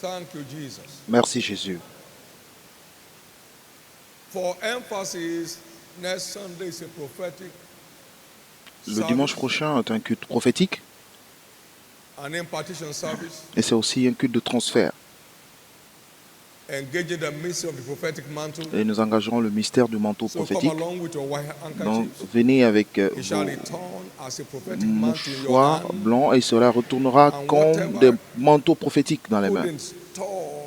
Thank you, Jesus. Merci Jésus. For emphasis, next Sunday is a prophetic Le dimanche service, prochain est un culte prophétique an impartition service, et c'est aussi un culte de transfert. engaging the mystery of the prophetic mantle. Et nous engagerons le mystère du manteau So come prophétique. along with your white Donc handkerchiefs. venez avec It shall vos return as a prophetic mantle in your mouchoirs hand. blancs et cela retournera And comme whatever des manteaux prophétiques dans les mains. Couldn't store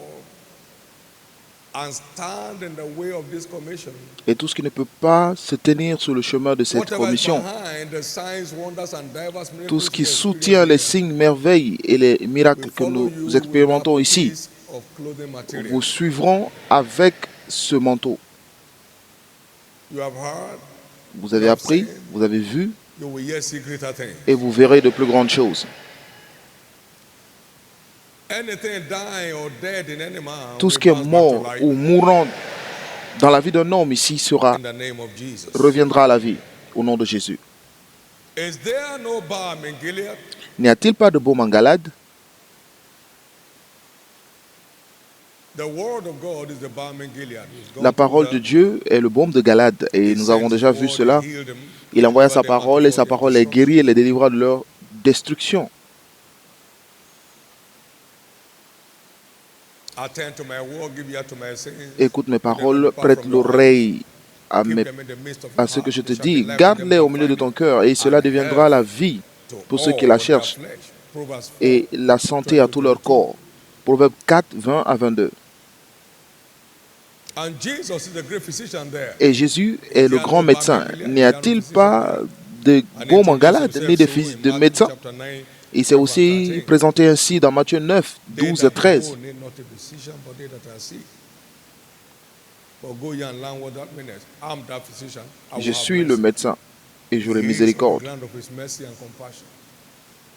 and stand in the way of this commission. Et tout ce qui ne peut pas se tenir sur le chemin de cette Whatever is commission, behind the signs, wonders, and diverse miracles tout ce qui we soutient les experience signes, merveilles et les here, miracles we que follow nous you with expérimentons that ici, piece of clothing material. vous suivront avec ce manteau. You have heard, Vous avez appris, vous avez vu you will yet see greater things. et vous verrez de plus grandes choses. Anything dying or dead in any man Tout ce will qui est bounce back to mort life ou mourant dans la vie d'un homme ici in the name of Jesus. reviendra à la vie au nom de Jésus. Is there no balm in Gilead? N'y a-t-il pas de baume en Galade? The word of God is the balm in Gilead. He's gone La parole to de them. Dieu est le baume de Galade et He nous sent avons déjà his vu word, cela. he healed them, Il envoya sa delivered them parole et sa out of parole their les guérit et les délivra de leur destruction. Attend to my word, give ear to my sayings. Écoute mes Keep them paroles, apart prête from your l'oreille à, Keep mes- them in the midst of à your ce que heart. je te They shall be dis. life to them Garde-les that au milieu de find ton it, cœur et cela and deviendra la health vie to pour ceux qui all la their cherchent flesh. Proverbs 4, et la santé à tout leur corps. Proverbe 4, 20 à 22. And Jesus is the great physician there. Et Jésus est le grand médecin. N'y a-t-il pas de And baume en introduced Galade himself ni de, so fils in de Matthew médecins? chapter 9, Il s'est aussi 13. présenté ainsi dans Matthieu 9, They 12 that et 13. know need not a physician, but they that are sick. But go ye and learn what that means. I'm that physician. I will Je have suis le mercy. médecin et j'aurai He is miséricorde. on the ground of his mercy and compassion.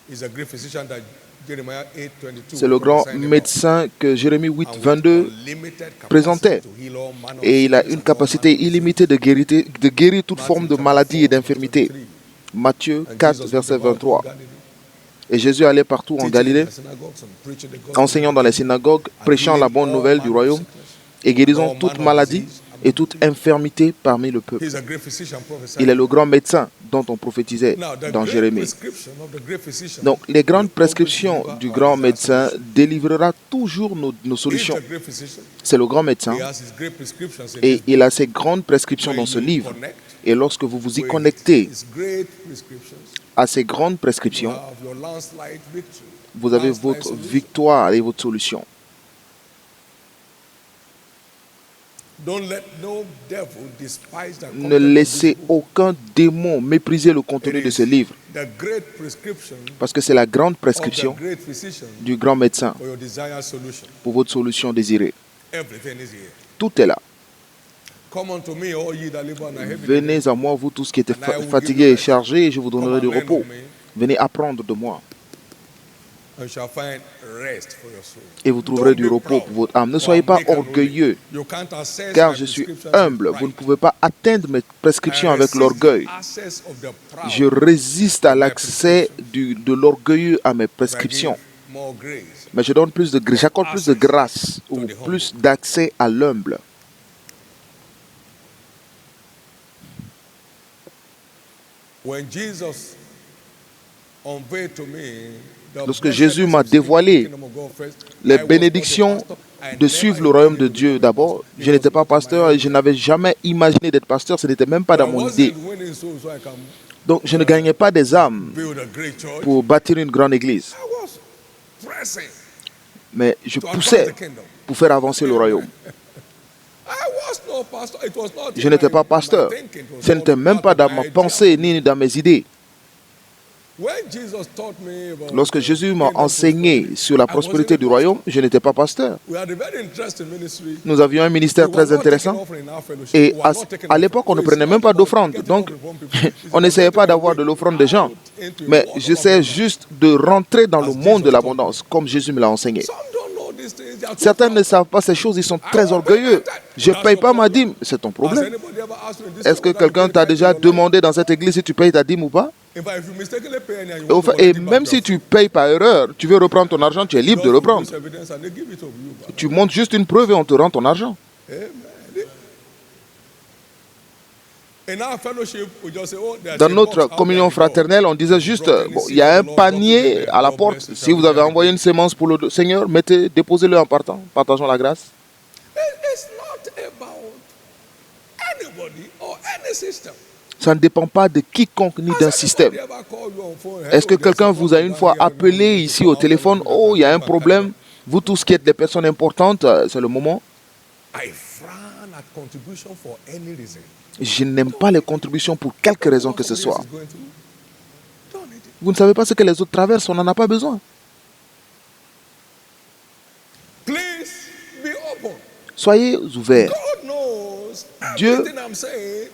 He's a great physician that Jeremiah 8:22 C'est le grand prophesied about. médecin que Jérémie 8, And with '22 unlimited capacity présentait. to heal all manner of Et il a sickness une and all capacité manner of illimitée de guérir toute disease. forme de Matthew maladie et chapter 4, d'infirmité. verse 23. Matthieu And 4, Jesus verset went about 23. Galilee, Et Jésus allait partout en teaching in Galilée, the synagogues and preaching the gospel enseignant dans les synagogues, and prêchant la healing bonne all nouvelle du manner of royaume sickness. et guérissant all toute manner of maladie disease et toute infirmité parmi le peuple. He's a great physician, prophesied. Il est le grand médecin dont on prophétisait Now, the dans great Jérémie. prescription of the great physician Donc, les grandes will always prescriptions deliver du our grand desired médecin solution. délivrera toujours nos He's solutions. the great physician. C'est le grand médecin He has his great prescriptions in et this il book. a ses grandes prescriptions When dans ce you livre. connect Et lorsque vous vous y with connectez his great prescriptions, à ces grandes you prescriptions, have your landslide victory. vous avez Landslide votre solution. victoire et votre solution. Don't let no devil despise the Ne content of laissez this book. aucun démon mépriser le contenu It de ce is livre, the great prescription parce que c'est la grande of prescription the great physician du grand médecin for your desired solution. pour votre solution désirée. Everything is here. Tout est là. Come unto me, all ye that labor and are heavy laden, Venez à moi, vous tous qui êtes And I will give fatigués you et rest. chargés, et je vous Come donnerai and du learn repos. of me, Venez apprendre de moi, and you shall find rest for your soul. et vous trouverez Don't du be repos proud pour votre âme. Ne or soyez pas make an orgueilleux, You can't access car my je suis prescriptions humble. with Vous ne pride. pouvez pas atteindre mes prescriptions I avec resist l'orgueil. the access of the proud. Je résiste à l'accès de l'orgueilleux à mes prescriptions. I give more grace. Mais je donne plus de grâce, j'accorde plus de grâce ou plus d'accès à l'humble. When Jesus unveiled to me the Lorsque Jésus m'a blessedness of seeking dévoilé the kingdom of God first, les I was not a bénédictions pastor. I de never suivre le royaume de intended to Dieu be a d'abord, pastor. je It was n'étais pas not in my pasteur et je idea. n'avais jamais imaginé d'être pasteur, ce n'était même pas dans I mon wasn't idée. winning souls so I can Donc je ne gagnais pas des âmes build a great church. pour bâtir une grande église, I was pressing mais je to advance poussais the kingdom. pour faire avancer le royaume. I was no pastor. It was not Je in n'étais my- pas in my pasteur, thinking. It was ce n'était not même pas part dans of ma my idea. pensée ni dans mes idées. When Jesus taught me about Lorsque the Jésus m'a kingdom enseigné prosperity, sur la I wasn't prospérité a du pastor. royaume, je n'étais pas pasteur. We had a very interesting ministry. Nous avions un ministère We were très not taking intéressant offering in our fellowship. et We were not taking à l'époque, on ne offering. prenait It's même pas not about d'offrande. getting Donc, offering from people. It's on about n'essayait pas getting d'avoir de away l'offrande des gens, out into a mais world of j'essayais abundance. juste de rentrer dans le As monde de Jesus l'abondance, comme Jésus me l'a enseigné. Some don't know these things. Certains ne savent pas ces choses, ils sont très orgueilleux. Je ne paye pas ma dîme, c'est ton problème. Est-ce que quelqu'un t'a déjà demandé dans cette église si tu payes ta dîme ou pas? Et même si tu payes par erreur, tu veux reprendre ton argent, tu es libre de reprendre. Tu montres juste une preuve et on te rend ton argent. Dans notre communion fraternelle, on disait juste, bon, il y a un panier à la porte. Si vous avez envoyé une sémence pour le Seigneur, déposez-le en partant. Partageons la grâce. Ça ne dépend pas de quiconque ni d'un système. Est-ce que quelqu'un vous a une fois appelé ici au téléphone? Oh, il y a un problème. Vous tous qui êtes des personnes importantes, c'est le moment. Je n'aime pas les contributions pour quelque raison que ce soit. Vous ne savez pas ce que les autres traversent, on n'en a pas besoin. Soyez ouverts. Dieu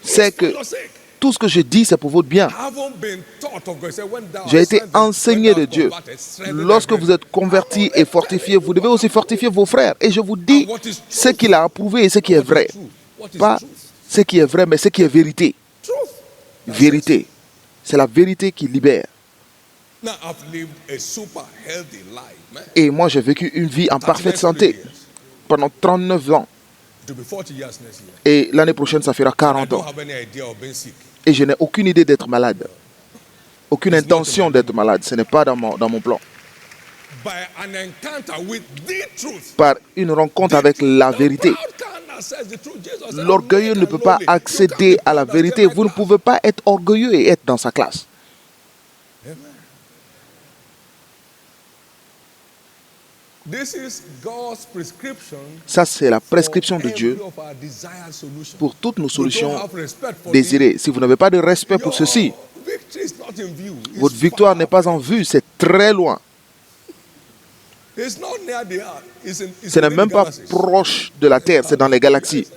sait que tout ce que je dis, c'est pour votre bien. J'ai été enseigné de Dieu. Lorsque vous êtes convertis et fortifiés, vous devez aussi fortifier vos frères. Et je vous dis ce qu'il a approuvé et ce qui est vrai. Pas ce qui est vrai, mais ce qui est vérité. Vérité. C'est la vérité qui libère. Et moi, j'ai vécu une vie en parfaite santé pendant 39 ans. Et l'année prochaine, ça fera 40 ans. Et je n'ai aucune idée d'être malade. Aucune intention d'être malade. Ce n'est pas dans mon plan. Par une rencontre avec la vérité. L'orgueilleux ne peut pas accéder à la vérité. Vous ne pouvez pas être orgueilleux et être dans sa classe. Ça, c'est la prescription de Dieu pour toutes nos solutions désirées. Si vous n'avez pas de respect pour ceci, votre victoire n'est pas en vue, c'est très loin. Ce n'est même pas proche de la Terre, c'est dans les galaxies.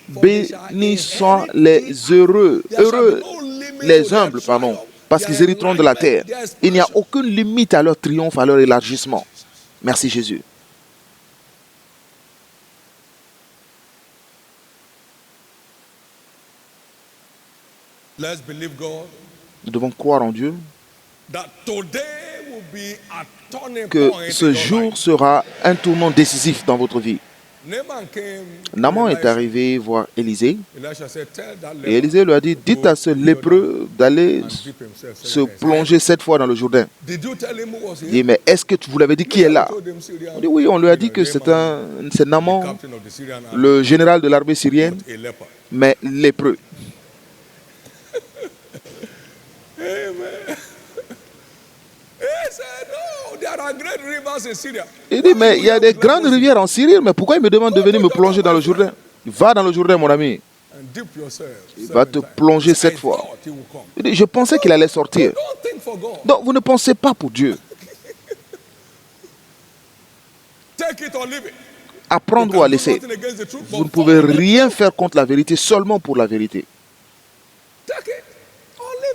Bénis sont les heureux, les humbles, pardon, parce qu'ils hériteront de la terre. Il n'y a aucune limite à leur triomphe, à leur élargissement. Merci Jésus. Nous devons croire en Dieu que ce jour sera un tournant décisif dans votre vie. Naaman est arrivé voir Élisée et Élisée lui a dit, dites à ce lépreux d'aller se plonger 7 fois dans le Jourdain. Il dit, mais est-ce que vous l'avez dit qui est là? On dit, oui, on lui a dit que c'est Naaman, le général de l'armée syrienne, mais lépreux. Il dit, mais il y a des grandes rivières en Syrie, mais pourquoi il me demande de venir me plonger dans le Jourdain? Va dans le Jourdain, mon ami. Il va te plonger 7 fois. Il dit, je pensais qu'il allait sortir. Donc, vous ne pensez pas pour Dieu. Apprendre ou à laisser. Vous ne pouvez rien faire contre la vérité, seulement pour la vérité.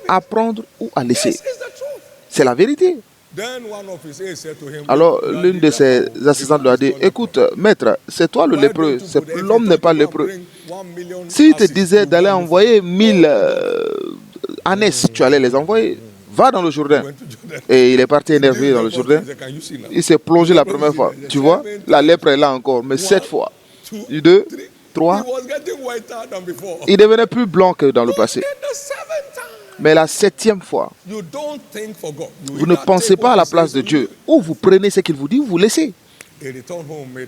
Apprendre ou à laisser. C'est la vérité. Alors, l'une de ses assistantes lui a dit, écoute, maître, c'est toi le lépreux, l'homme n'est pas lépreux. S'il te disait d'aller envoyer 1000 ânesses, tu allais les envoyer. Va dans le Jourdain. Et il est parti énervé dans le Jourdain. Il s'est plongé la première fois. Tu vois, la lèpre est là encore, mais 7 fois. 2, 3. Il devenait plus blanc que dans le passé. Mais la 7e fois, vous ne pensez pas à la place de Dieu. Ou vous prenez ce qu'il vous dit, ou vous laissez.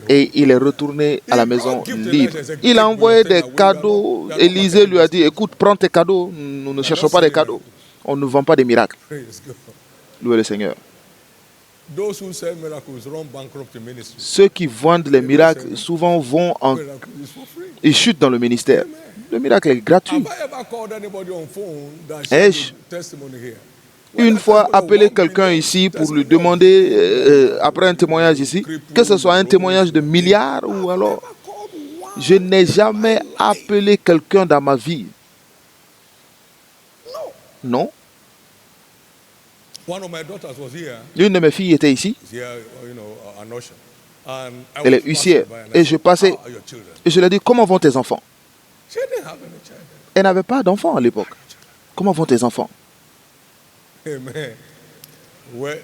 Et il est retourné à la maison libre. Il a envoyé des cadeaux. Élisée lui a dit, écoute, prends tes cadeaux. Nous ne cherchons pas des cadeaux. On ne vend pas des miracles. Louez le Seigneur. Ceux qui vendent les miracles, souvent ils chutent dans le ministère. Le miracle est gratuit. Ai-je une fois appelé quelqu'un ici pour lui demander, après un témoignage ici, que ce soit un témoignage de milliards ou alors... Je n'ai jamais appelé quelqu'un dans ma vie. Non. One of my daughters was here. L'une de mes filles était ici. Here, an usher. And I Elle was est huissière. passing by and I Et je said, passais "How are your children?" et je lui ai dit, comment vont tes enfants? She didn't have any children. Elle n'avait pas d'enfants à l'époque. Comment vont tes enfants? Amen. Where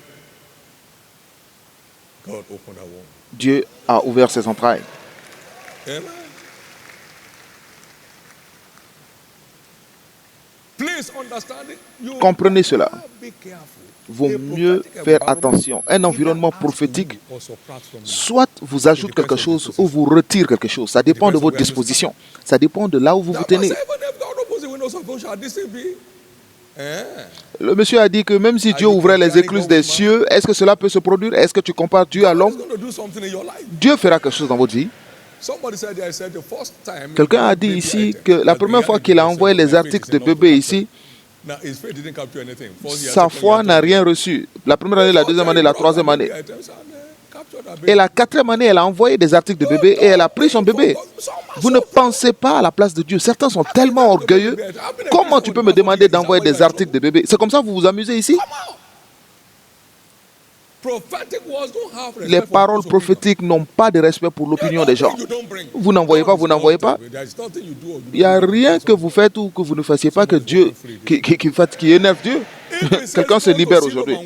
God opened her womb. Dieu a ouvert ses entrailles. Amen. Please understand it. You Comprenez cela. be careful. Vaut A mieux prophetic faire environment attention. Un environnement either adds prophétique, to you or subtracts from you. soit vous ajoute quelque chose ou vous retire quelque chose. Ça dépend de votre disposition. Ça dépend de là où vous vous That was tenez. even if God opens the windows of heaven, shall this thing be? Le monsieur a dit que même si Dieu ouvrait les écluses des cieux, est-ce que cela peut se produire? Est-ce que tu compares Dieu à God is l'homme? going to do something in your life. Dieu fera quelque chose dans votre vie. Somebody said, I said the first time. Quelqu'un a dit ici que la première fois qu'il a envoyé les articles de bébé ici, Now, his faith didn't capture anything. First year, sa second foi year, n'a rien reçu. La première année, la deuxième année, la troisième année. Et la quatrième année, elle a envoyé des articles de bébé et elle a pris son bébé. Vous ne pensez pas à la place de Dieu. Certains sont tellement orgueilleux. Comment tu peux me demander d'envoyer des articles de bébé? C'est comme ça que vous vous amusez ici? Les paroles prophétiques n'ont pas de respect pour l'opinion des gens. Vous n'envoyez pas, vous n'envoyez pas. Il n'y a rien que vous faites ou que vous ne fassiez pas que Dieu, qui énerve Dieu. Quelqu'un se libère aujourd'hui.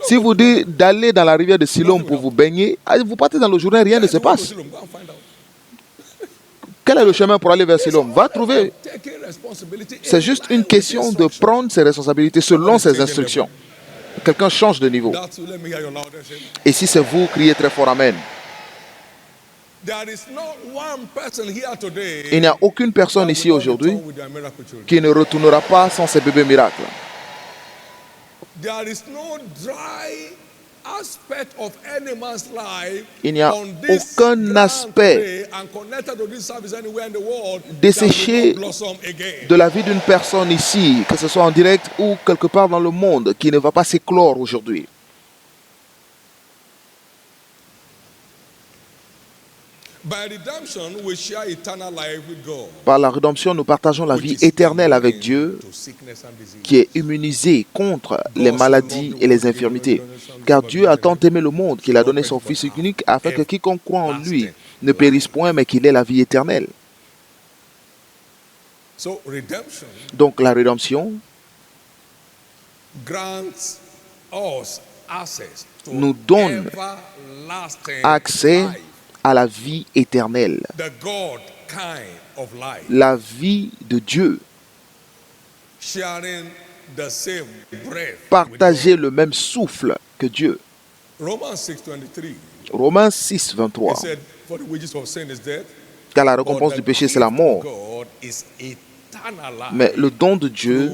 Si vous dites d'aller dans la rivière de Siloam pour vous baigner, vous partez dans le journée, rien ne se passe. Quel est le chemin pour aller vers Siloam? Va trouver. C'est juste une question de prendre ses responsabilités selon ses instructions. Quelqu'un change de niveau. Et si c'est vous, criez très fort Amen. Il n'y a aucune personne ici aujourd'hui qui ne retournera pas sans ses bébés miracles. Il n'y a aucun aspect desséché de la vie d'une personne ici, que ce soit en direct ou quelque part dans le monde, qui ne va pas s'éclore aujourd'hui. Par la rédemption, nous partageons la vie éternelle avec Dieu, qui est immunisé contre les maladies et les infirmités. Car Dieu a tant aimé le monde qu'il a donné son Fils unique afin que quiconque croit en lui ne périsse point, mais qu'il ait la vie éternelle. Donc la rédemption nous donne accès à la vie éternelle, la vie de Dieu, partager le même souffle que Dieu. Romains 6, 23. Car la récompense du péché, c'est la mort. Mais le don de Dieu,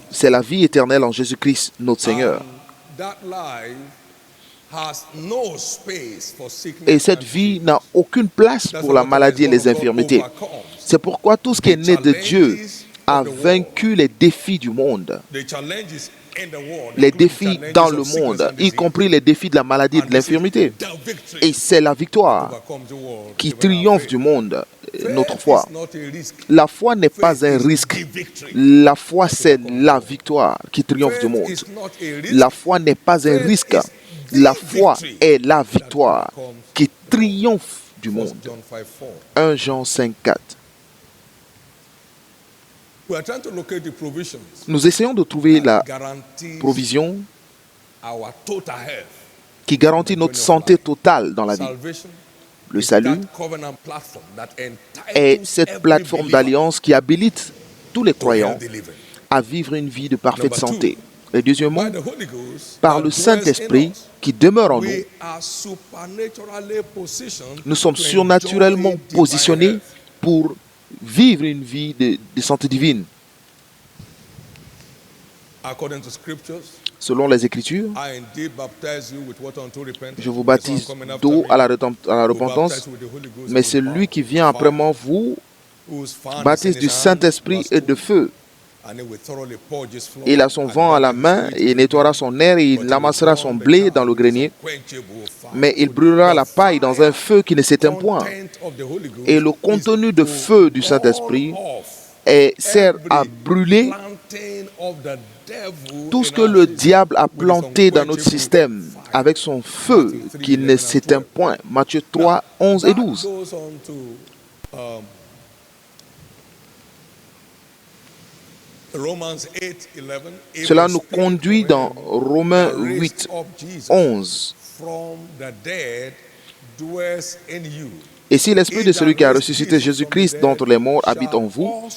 c'est la vie éternelle en Jésus-Christ, notre Seigneur. Et cette vie n'a aucune place pour la maladie et les infirmités. C'est pourquoi tout ce qui est né de Dieu a vaincu les défis du monde. Les défis dans le monde, y compris les défis de la maladie et de l'infirmité. Et c'est la victoire qui triomphe du monde, notre foi. La foi n'est pas un risque. La foi, c'est la victoire qui triomphe du monde. La foi n'est pas un risque. La foi est la victoire qui triomphe du monde. 1 Jean 5, 4. Nous essayons de trouver la provision qui garantit notre santé totale dans la vie. Le salut est cette plateforme d'alliance qui habilite tous les croyants à vivre une vie de parfaite santé. Et deuxièmement, par le Saint-Esprit qui demeure en nous, nous sommes surnaturellement positionnés pour vivre une vie de santé divine. Selon les Écritures, je vous baptise d'eau à la repentance, mais celui qui vient après moi vous baptise du Saint-Esprit et de feu. Il a son vent à la main, et il nettoiera son air et il amassera son blé dans le grenier, mais il brûlera la paille dans un feu qui ne s'éteint point. Et le contenu de feu du Saint-Esprit sert à brûler Tout ce que le diable a planté dans notre système avec son feu qui ne s'éteint point. Matthieu 3, 11 et 12. Cela nous conduit dans Romains 8, 11. Et si l'esprit de celui qui a ressuscité Jésus-Christ d'entre les morts habite en vous,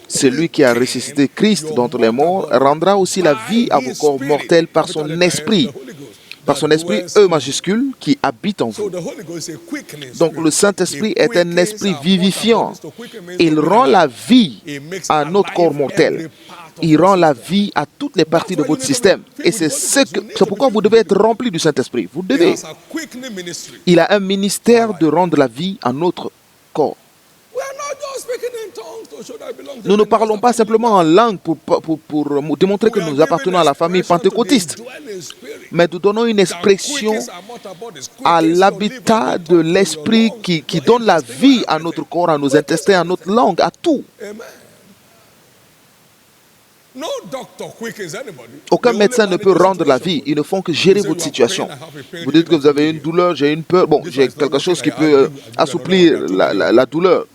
celui qui a ressuscité Christ d'entre les morts rendra aussi la vie à vos corps mortels par son esprit. Par son esprit, E majuscule, qui habite en vous. Donc le Saint-Esprit est un esprit vivifiant. Il rend la vie à notre corps mortel. Il rend la vie à toutes les parties de votre système. Et c'est pourquoi vous devez être rempli du Saint-Esprit. Vous devez. Il a un ministère de rendre la vie à notre corps. Nous ne parlons pas simplement en langue pour démontrer que nous appartenons à la famille pentecôtiste, mais nous donnons une expression à l'habitat de l'esprit qui donne la vie à notre corps, à nos intestins, à notre langue, à tout. Aucun médecin ne peut rendre la vie. Ils ne font que gérer votre situation. Vous dites que vous avez une douleur, j'ai une peur. Bon, j'ai quelque chose qui peut assouplir la douleur.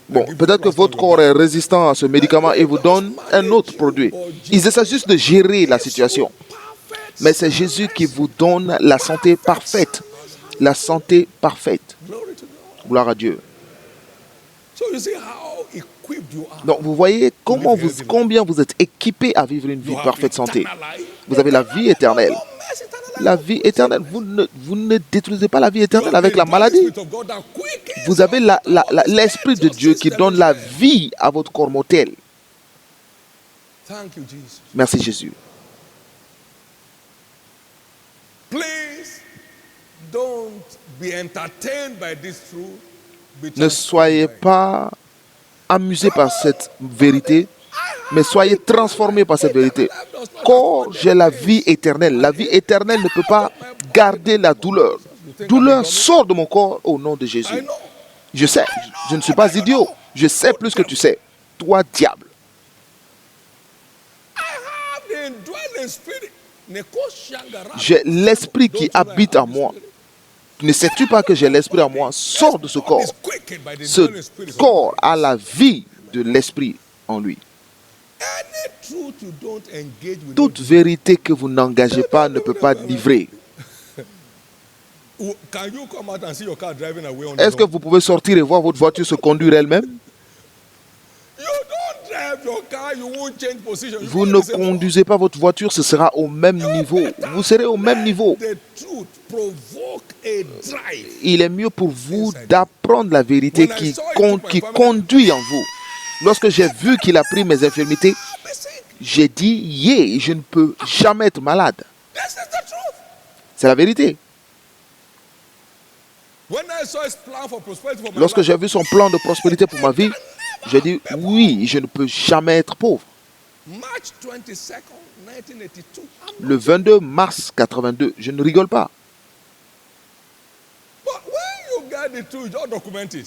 Bon, peut-être que votre corps est résistant à ce médicament et vous donne un autre produit. Ils essaient juste de gérer la situation. Mais c'est Jésus qui vous donne la santé parfaite. La santé parfaite. Gloire à Dieu. Donc vous voyez combien vous êtes équipé à vivre une vie de parfaite santé. Vous avez la vie éternelle. La vie éternelle, vous ne détruisez pas la vie éternelle avec la maladie. Vous avez l'Esprit de Dieu qui donne la vie à votre corps mortel. Merci Jésus. Ne soyez pas amusés par cette vérité, mais soyez transformés par cette vérité. Corps, j'ai la vie éternelle. La vie éternelle ne peut pas garder la douleur. Douleur sort de mon corps au nom de Jésus. Je sais, je ne suis pas idiot. Je sais plus que tu sais. Toi, diable. J'ai l'esprit qui habite en moi. Ne sais-tu pas que j'ai l'esprit en moi? Sors de ce corps. Ce corps a la vie de l'esprit en lui. Toute vérité que vous n'engagez pas ne peut pas livrer. Est-ce que vous pouvez sortir et voir votre voiture se conduire elle-même? Vous ne conduisez pas votre voiture, ce sera au même niveau. Vous serez au même niveau. Il est mieux pour vous d'apprendre la vérité qui conduit en vous. Lorsque j'ai vu qu'il a pris mes infirmités, j'ai dit, yeah, je ne peux jamais être malade. C'est la vérité. Lorsque j'ai vu son plan de prospérité pour ma vie, j'ai dit, oui, je ne peux jamais être pauvre. Le 22 mars 82, je ne rigole pas.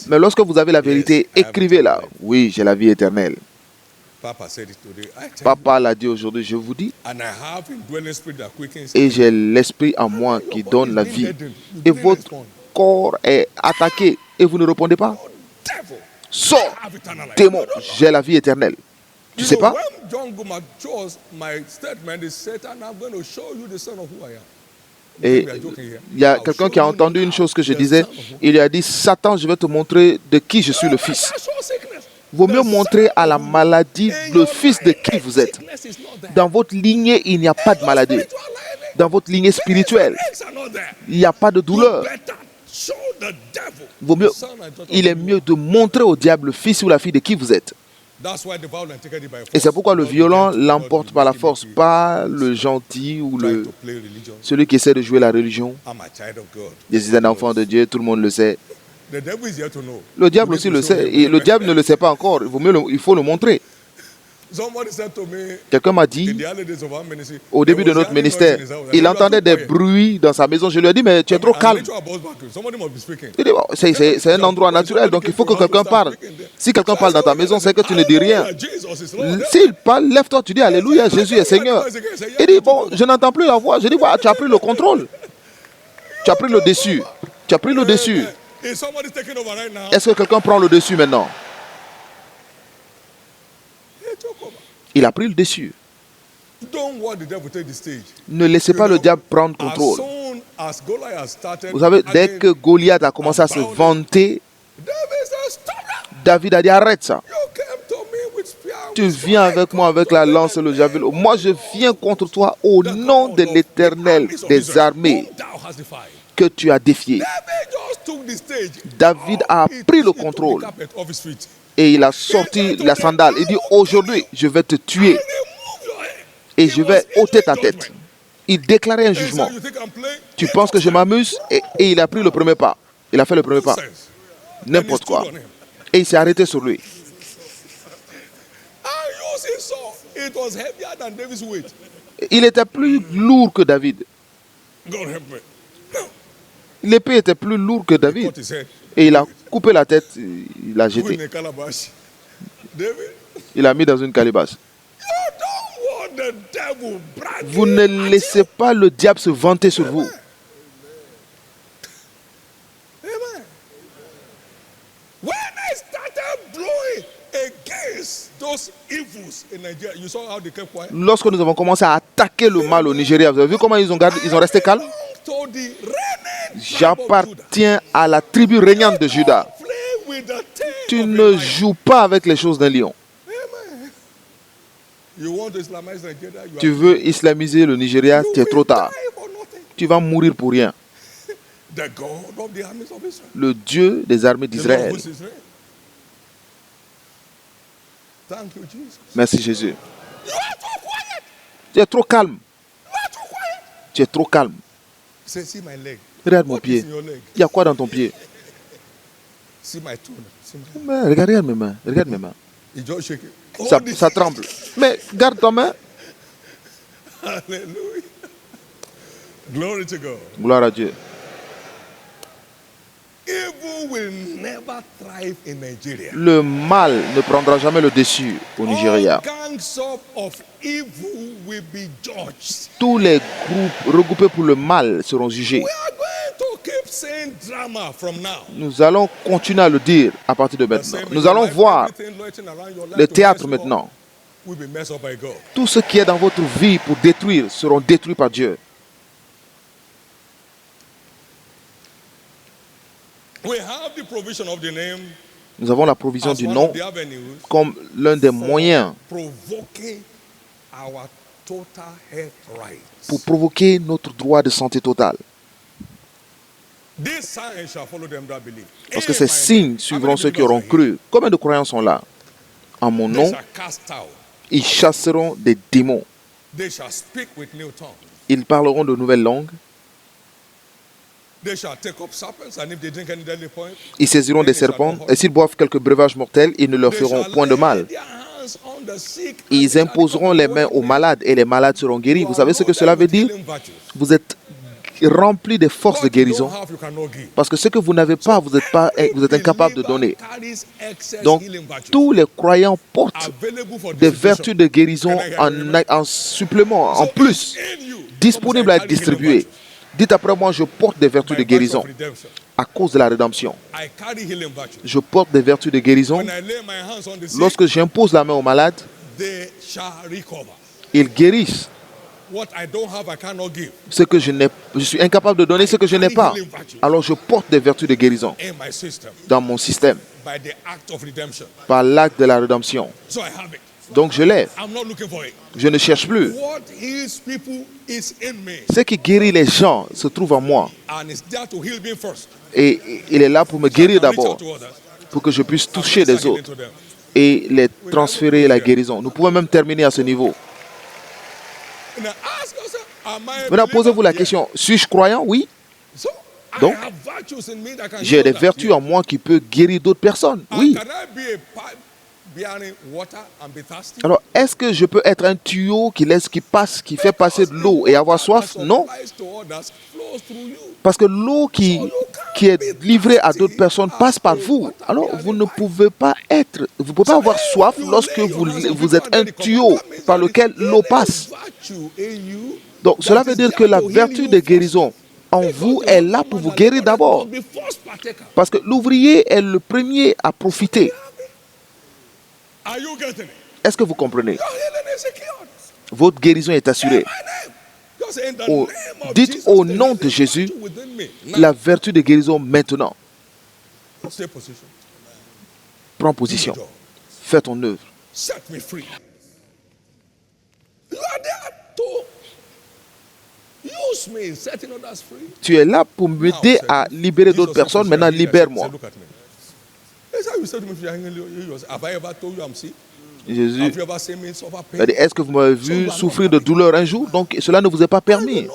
Mais lorsque vous avez la vérité, écrivez-la. Oui, j'ai la vie éternelle. Papa l'a dit aujourd'hui, je vous dis. Et j'ai l'esprit en moi qui donne la vie. Et votre corps est attaqué et vous ne répondez pas. Sors, démon, j'ai la vie éternelle. Tu sais pas? Et il y a quelqu'un qui a entendu une chose que je disais. Il lui a dit, Satan, je vais te montrer de qui je suis le fils. Vaut mieux montrer à la maladie le fils de qui vous êtes. Dans votre lignée, il n'y a pas de maladie. Dans votre lignée spirituelle, il n'y a pas de douleur. Il est mieux de montrer au diable le fils ou la fille de qui vous êtes. Et c'est pourquoi le violent l'emporte par la force, pas le gentil ou celui qui essaie de jouer la religion. Je suis un enfant de Dieu, tout le monde le sait. Le diable aussi le sait. Et le diable ne le sait pas encore. Il faut le montrer. Somebody said to me, Quelqu'un m'a in dit, the early days of our ministry, au début de notre ministère, il entendait des bruits dans sa maison. Je lui ai dit, mais tu es trop calme. Somebody must be speaking. Il dit, bon, c'est un endroit naturel, donc il faut que quelqu'un parle. Si quelqu'un parle dans ta maison, c'est que tu ne dis rien. S'il parle, lève-toi, tu dis, Alléluia, Jésus est Seigneur. Il dit, bon, je n'entends plus la voix. Je dis, bah, tu as pris le contrôle. Tu as pris le dessus. Tu as pris le dessus. Is somebody taking over right now? Est-ce que quelqu'un prend le dessus maintenant? He took over. Il a pris le dessus. Don't want the devil to take the stage. Ne laissez pas le diable prendre As contrôle. soon as Goliath started, Vous savez, dès again, que Goliath a commencé à se vanter, David said, "Stop that! David a dit, arrête ça. You came to me with spear, Tu with viens sword. avec moi avec la lance et le javelot. Moi, je viens contre toi au nom de l'Éternel des armées Whom thou hast defied." que tu as défié. David just took the stage. David a He pris le took the contrôle carpet off his feet. et il a sorti la sandale. Il dit, aujourd'hui, je vais te tuer Remove your head. et He je was vais ôter issuing ta tête. judgment. Il déclarait un He said, jugement. "You think I'm playing?" Tu penses que je m'amuse? Et il a pris le premier pas. Il a fait le premier pas. Nonsense. N'importe And he quoi. stood on him. Et il s'est arrêté sur lui. I used his sword. It was heavier than David's weight. Il était plus lourd que David. God help me. L'épée était plus lourde que David. Cut his head. Et il a coupé la tête, il l'a Put jeté. in a calabash. David, Il l'a mis dans une calebasse. you don't want the devil bragging. Vous ne laissez pas le diable se vanter sur vous. Amen. When I started blowing against those evils in Nigeria, you saw how they kept quiet. Lorsque nous avons commencé à attaquer le mal au Nigeria, vous avez vu comment ils ont resté calmes? To the reigning tribe of Judah. J'appartiens à la tribu régnante de Juda. Play with the tail Tu of ne a lion. joues pas avec les choses d'un lion. Amen. You want to Islamize Nigeria? You Tu are veux islamiser le Nigeria, you c'est trop will tard. die for nothing. Tu vas mourir pour rien. The God of the armies of Israel. Le Dieu des armées The Lord d'Israël. who is Israel. Thank you, Jesus. Merci Jésus. You are too quiet. Tu es trop calme. You are too quiet. Tu es trop calme. Say, see my leg. Regarde mon What is pied. in your leg? Il y a quoi dans ton pied? See my toe. See my... Mais regarde mes mains. Regarde mes mains. You just shake it. Ça tremble. Mais garde ta main. Hallelujah. Glory to God. Gloire à Dieu. Evil will never thrive in Nigeria. Le mal ne prendra jamais le dessus au Nigeria. All gangs of evil will be judged. Tous les groupes regroupés pour le mal seront jugés. We are going to keep saying drama from now. Nous allons continuer à le dire à partir de maintenant. Nous allons voir le théâtre maintenant. Will be messed up by God. Tout ce qui est dans votre vie pour détruire seront détruits par Dieu. We have the provision of the name Nous avons la provision as du one nom of the avenues comme l'un des for moyens provoking our total health rights. pour provoquer notre droit de santé totale. This sign shall follow them that believe. Parce que In ces my signes name. How suivront many ceux qui believers auront are here? cru. Combien de croyants sont là? En mon They nom, shall cast out. ils chasseront des démons. They shall speak with new tongues. Ils parleront de nouvelles langues. They shall take up serpents, and if they drink any deadly poison, Ils saisiront des serpents. Et s'ils boivent quelques breuvages mortels, ils ne leur they feront shall point de lay mal. their hands on the sick, and Ils they shall imposeront les mains aux malades et les malades seront guéris. Vous savez ce que cela veut dire? Vous êtes remplis des forces de guérison. Parce que ce que vous n'avez pas, vous êtes incapable de donner. Donc, tous les croyants portent des vertus de guérison en supplément, en plus, disponibles à être distribuées. Dites après moi, je porte des vertus de guérison à cause de la rédemption. Je porte des vertus de guérison. Lorsque j'impose la main aux malades, ils guérissent. Ce que je suis incapable de donner, ce que je n'ai pas. Alors je porte des vertus de guérison dans mon système par l'acte de la rédemption. Donc je l'ai. Je ne cherche plus. Ce qui guérit les gens se trouve en moi. Et il est là pour me guérir d'abord, pour que je puisse toucher les autres et les transférer la guérison. Nous pouvons même terminer à ce niveau. Maintenant, posez-vous la question, suis-je croyant? Oui. Donc, j'ai des vertus en moi qui peuvent guérir d'autres personnes. Oui. bearing water and be thirsty? Alors, est-ce que je peux être un tuyau qui fait passer de l'eau et avoir soif? Non. Parce que l'eau qui est livrée à d'autres personnes passe par vous. Alors, vous ne pouvez pas avoir soif lorsque vous êtes un tuyau par lequel l'eau passe. Donc, cela veut dire que la vertu de guérison en vous est là pour vous guérir d'abord. Parce que l'ouvrier est le premier à profiter. Est-ce que vous comprenez? Votre guérison est assurée. Dites au nom de Jésus la vertu de guérison maintenant. Prends position. Fais ton œuvre. Tu es là pour m'aider à libérer d'autres personnes. Maintenant, libère-moi. Jésus a dit, est-ce que vous m'avez vu souffrir de douleur un jour? Donc cela ne vous est pas permis.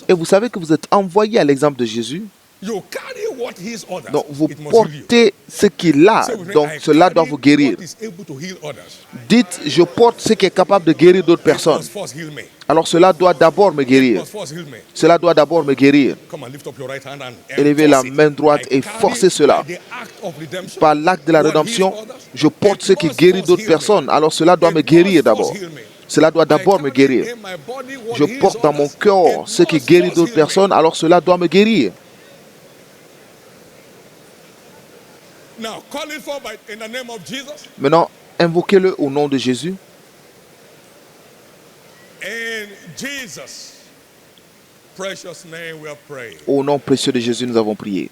Et vous savez que vous êtes envoyé à l'exemple de Jésus. Donc vous portez ce qu'il a, donc cela doit vous guérir. Dites, je porte ce qui est capable de guérir d'autres personnes. Alors cela doit d'abord me guérir. Cela doit d'abord me guérir. Élevez la main droite et forcez cela. Par l'acte de la rédemption, je porte ce qui guérit d'autres personnes. Alors cela doit me guérir d'abord. Cela doit d'abord me guérir. Je porte dans mon cœur ce qui guérit d'autres personnes. Alors cela doit me guérir. Maintenant, invoquez-le au nom de Jésus. Au nom précieux de Jésus, nous avons prié.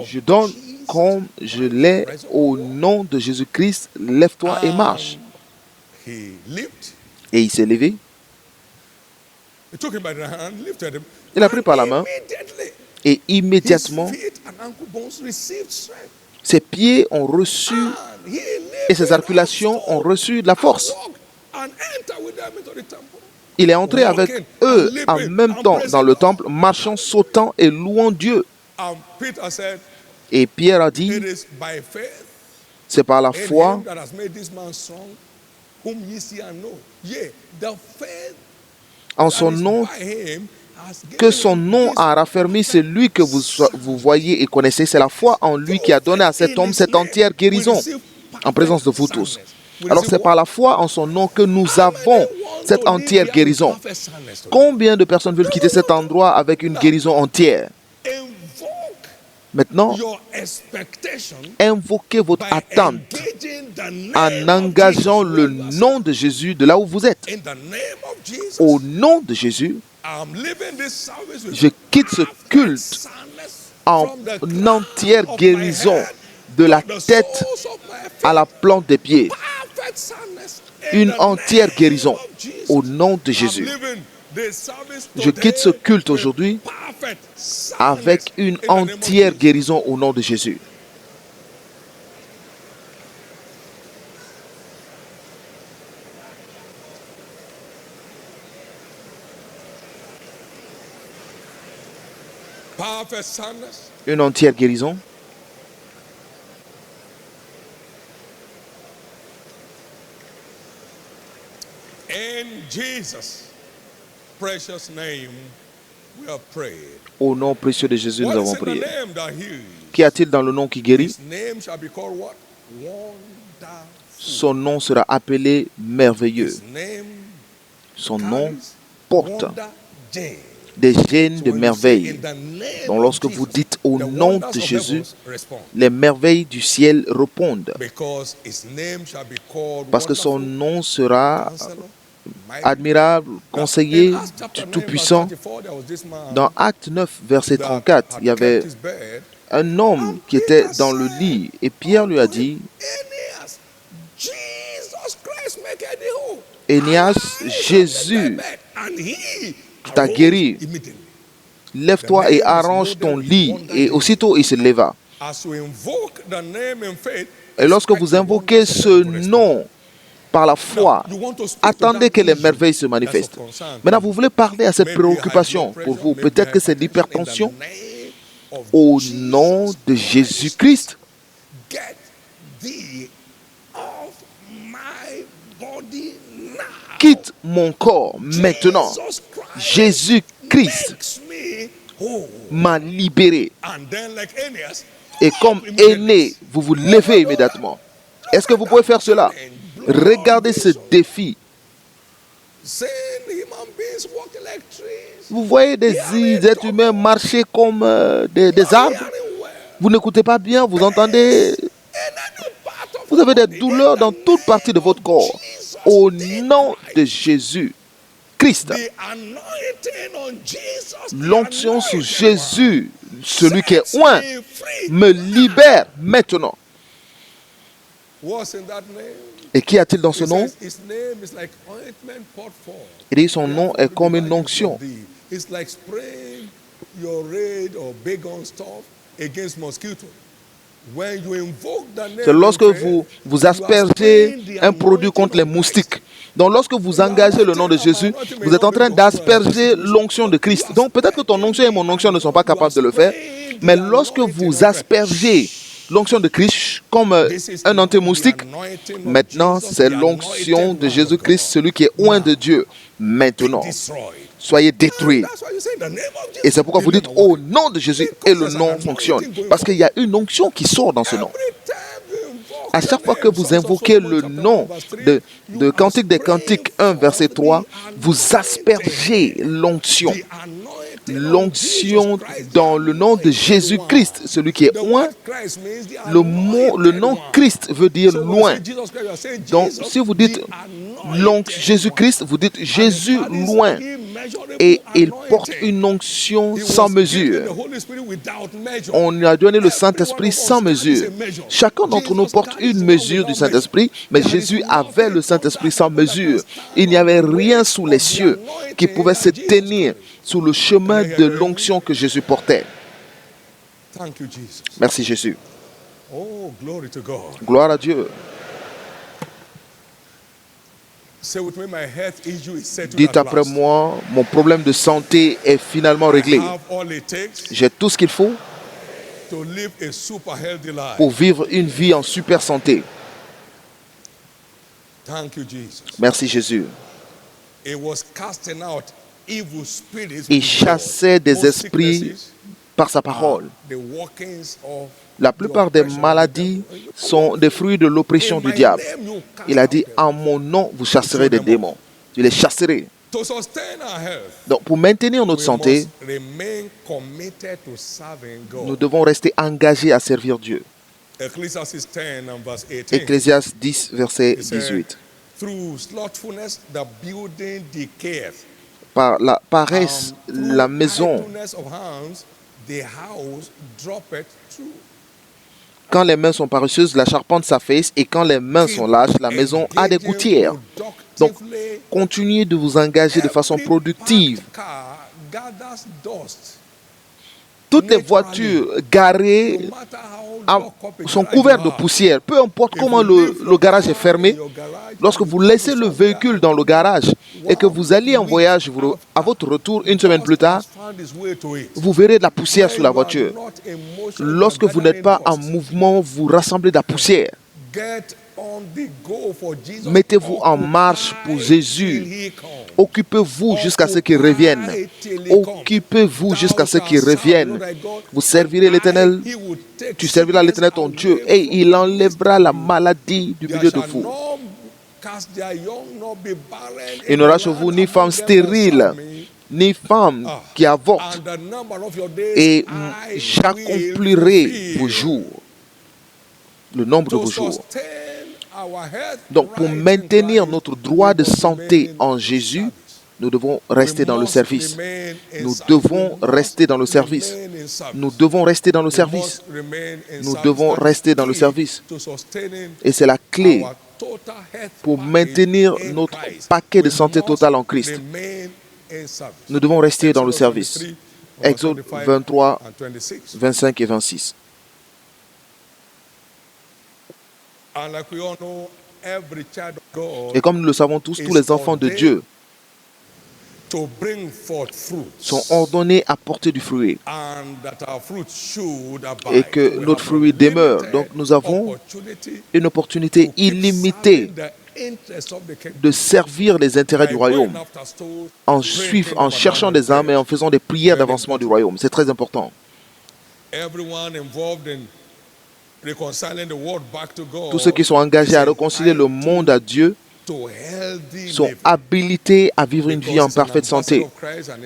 Je donne comme je l'ai au nom de Jésus-Christ. Lève-toi et marche. Et il s'est levé. Il a pris par la main et immédiatement, ses pieds ont reçu et ses articulations ont reçu de la force. Il est entré avec eux en même temps dans le temple, marchant, sautant et louant Dieu. Et Pierre a dit, c'est par la foi en son nom que son nom a raffermi celui que vous voyez et connaissez. C'est la foi en lui qui a donné à cet homme cette entière guérison en présence de vous tous. Alors c'est par la foi en son nom que nous avons cette entière guérison. Combien de personnes veulent quitter cet endroit avec une guérison entière? Maintenant, invoquez votre attente en engageant le nom de Jésus de là où vous êtes. Au nom de Jésus, je quitte ce culte en entière guérison de la tête à la plante des pieds. Une entière guérison au nom de Jésus. Je quitte ce culte aujourd'hui avec une entière guérison au nom de Jésus. Une entière guérison. Au nom précieux de Jésus, nous avons prié. Qu'y a-t-il dans le nom qui guérit? Son nom sera appelé merveilleux. Son nom porte des gènes de merveilles. Donc lorsque vous dites au nom de Jésus, les merveilles du ciel répondent. Parce que son nom sera admirable, conseiller, tout-puissant. Dans Acte 9, verset 34, il y avait un homme qui était dans le lit et Pierre lui a dit, Énéas, Jésus t'a guéri. Lève-toi et arrange ton lit. Et aussitôt il se leva. Et lorsque vous invoquez ce nom par la foi, attendez que les merveilles se manifestent. Maintenant, vous voulez parler à cette préoccupation pour vous. Peut-être que c'est l'hypertension. au nom de Jésus-Christ. Get thee off my body now. Quitte mon corps maintenant. Jesus Christ Jésus-Christ makes me whole. m'a libéré. And then, like Aeneas, Et comme aîné, vous vous levez immédiatement. Est-ce que vous pouvez faire cela? Regardez ce défi. seeing human beings walking like trees, Vous voyez des êtres humains marcher comme des arbres. hearing well, Vous n'écoutez pas bien, vous entendez. in any part of Vous avez your des body, douleurs dans toute partie de votre corps. Jesus, Au nom de Jésus Christ. the anointing on Jesus, the L'onction sur anointing Jésus, celui qui est sets oint, me free. me libère maintenant. What's in that name? Et qu'y a-t-il dans ce It nom? says his name is like ointment poured forth. Il dit son nom est comme une onction. It's like spraying your raid or bacon stuff against mosquito. When you invoke the name, C'est lorsque in prayer, vous you are aspergez spraying the un produit anointing contre les of Christ. moustiques. Donc lorsque vous engagez le nom de Jésus, vous êtes en train d'asperger l'onction de Christ. Donc peut-être que ton onction et mon onction ne sont pas capables de le faire, mais lorsque vous aspergez l'onction de Christ comme un anti-moustique, maintenant c'est l'onction de Jésus-Christ, celui qui est oint de Dieu. Maintenant, soyez détruits. Et c'est pourquoi vous dites au nom de Jésus et le nom fonctionne. Parce qu'il y a une onction qui sort dans ce nom. À chaque fois que vous invoquez le nom de Cantique des Cantiques 1, verset 3, vous aspergez l'onction. L'onction dans le nom de Jésus-Christ, celui qui est oint. Le nom Christ veut dire loin. Donc, si vous dites Jésus-Christ, vous dites Jésus loin. Et il porte une onction sans mesure. On lui a donné le Saint-Esprit sans mesure. Chacun d'entre nous porte une mesure du Saint-Esprit, mais Jésus avait le Saint-Esprit sans mesure. Il n'y avait rien sous les cieux qui pouvait se tenir sous le chemin de l'onction que Jésus portait. Merci Jésus. Gloire à Dieu. Dites après moi, mon problème de santé est finalement réglé. J'ai tout ce qu'il faut pour vivre une vie en super santé. Merci Jésus. Il chassait des esprits par sa parole. La plupart des maladies sont des fruits de l'oppression du diable. Il a dit, en mon nom, vous chasserez des démons. Je les chasserai. Donc, pour maintenir notre santé, nous devons rester engagés à servir Dieu. Ecclésiaste 10, verset 18. Par la paresse, la maison. Quand les mains sont paresseuses, la charpente s'affaisse, et quand les mains sont lâches, la maison a des gouttières. Donc, continuez de vous engager de façon productive. Toutes les voitures garées sont couvertes de poussière. Peu importe comment le garage est fermé, lorsque vous laissez le véhicule dans le garage et que vous allez en voyage, à votre retour, une semaine plus tard, vous verrez de la poussière sur la voiture. Lorsque vous n'êtes pas en mouvement, vous rassemblez de la poussière. Mettez-vous en marche pour Jésus. Occupez-vous jusqu'à ce qu'il revienne. Occupez-vous jusqu'à ce qu'il revienne. Vous servirez l'Éternel. Tu serviras l'Éternel ton Dieu et il enlèvera la maladie du milieu de vous. Il n'aura chez vous ni femme stérile, ni femme qui avorte. Et j'accomplirai vos jours, le nombre de vos jours. Donc, pour maintenir notre droit de santé en Jésus, nous devons rester dans le service. Nous devons rester dans le service. Nous devons rester dans le service. Nous devons rester dans le service. Et c'est la clé pour maintenir notre paquet de santé totale en Christ. Nous devons rester dans le service. Exode 23, 25 et 26. Et comme nous le savons tous les enfants de Dieu to bring forth fruits, sont ordonnés à porter du fruit and that our fruits should abide. et que We notre have fruit demeure. unlimited Donc nous avons opportunity une opportunité to keep illimitée serving the interests of the kingdom de servir les intérêts du by royaume going after souls, en cherchant des âmes et en faisant des prières d'avancement du royaume. C'est très important. everyone involved in reconciling the world back to God Tous ceux qui sont engagés à is réconcilier le monde à Dieu to healthy sont living. habilités à vivre une vie en parfaite santé.